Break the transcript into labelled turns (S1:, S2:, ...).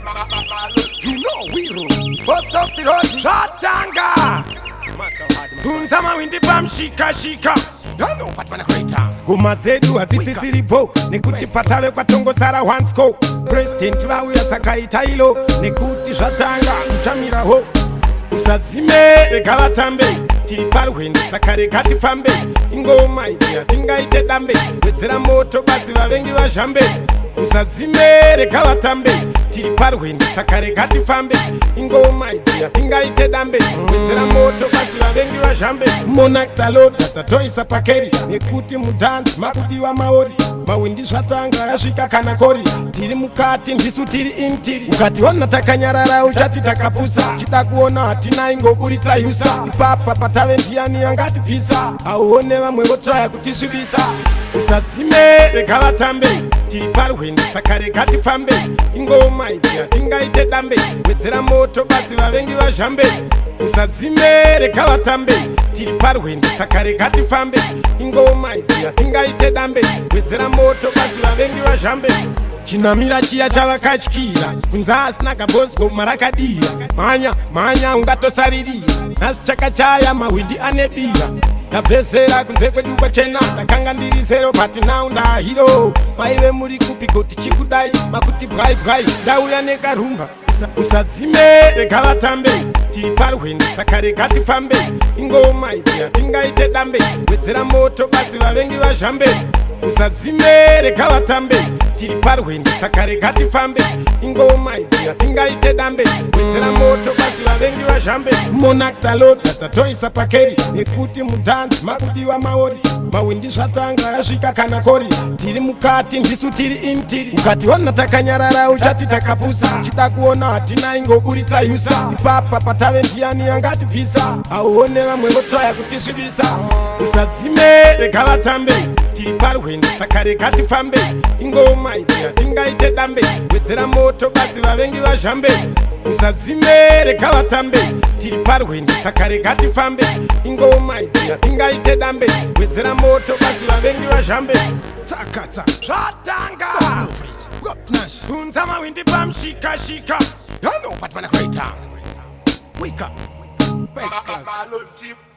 S1: You know we rule. Bust up the road, Shatanga. Tunza mawindi pam shika shika. Don't know what man a greater. Kumazedu hatisisiripo nikuti patale kwa tongo sara wansko. President wawe ya sakaita ilo nikuti Shatanga mchamira ho. Usazime rekala tambe tiriparu hende sakare kati fambe. Ingoma izi yatinga ite dambe wezera moto basi wavengi wa jambe. Usazime rekala tambe tiriparu hende sakare kati fambe. Ingoma izi yatinga ite dambe wezera moto basi wavengi wa jambe. Monak talo tatatoi sapakeri nekuti mudance makuti wa maori. Mawindi Shatanga yashika kanakori. Tiri mukati ndisu tiri intiri. Ukati wana takanyarara uchati takapusa. Chida kuona hatina ingo kulita yusa. Ipapa patave ndiani yangati pisa. Auhone wamwe gotraya kutishibisa. Usazime rekala tambe tiri paru hende sakare kati fambe. Ingoma izi yatinga ite dambe wezera moto basi wavengi wa jambe. Usazime rekala tambe tiri paru hende sakare kati fambe. Ingoma izi yatinga ite dambe wezera moto basi wavengi wa jambe. Chinamira chiya chavakachikira kunza asina kabosgo marakadira. Manya ungatosarira nasi chakachaya mawindi anebira. Ndabvesera kunze kwedu kwachena ndakanga ndiri zero but now ndahiro. Maive muri kupi kuti chikudai makuti bwai bwai ndauya nekarumba. Usazime rekala tambe tiri paru hende sakare kati fambe. Ingoma izi yatinga ite dambe wezera moto basi wavengi wa jambe. Usazime rekala tambe tiri paru hende sakare kati fambe. Ingoma izi yatinga ite dambe wezera moto basi wavengi wa jambe. Monak talo tatatoi sapakeri nekuti mudance makuti wa maori. Mawindi Shatanga yashika kanakori. Tiri mukati ndisu tiri intiri. Ukati wana takanyarara uchati takapusa. Chida kuona hatina ingo kulita yusa. Ipapa patave ndiani yangati pisa. Auhone wamwe gotraya kutishibisa. Usazime rekala tambe tiri paru hende sakare kati fambe. Ingoma izi yatinga ite dambe wezera moto basi wavengi wa jambe. Usazime rekala tambe tiri paru hende sakare kati fambe. Ingoma izi yatinga ite dambe wezera moto basi wavengi wa jambe. Takata Shatanga Tunza mawindi pam shika shika. Don't know what man a greater. Wake up. Best class.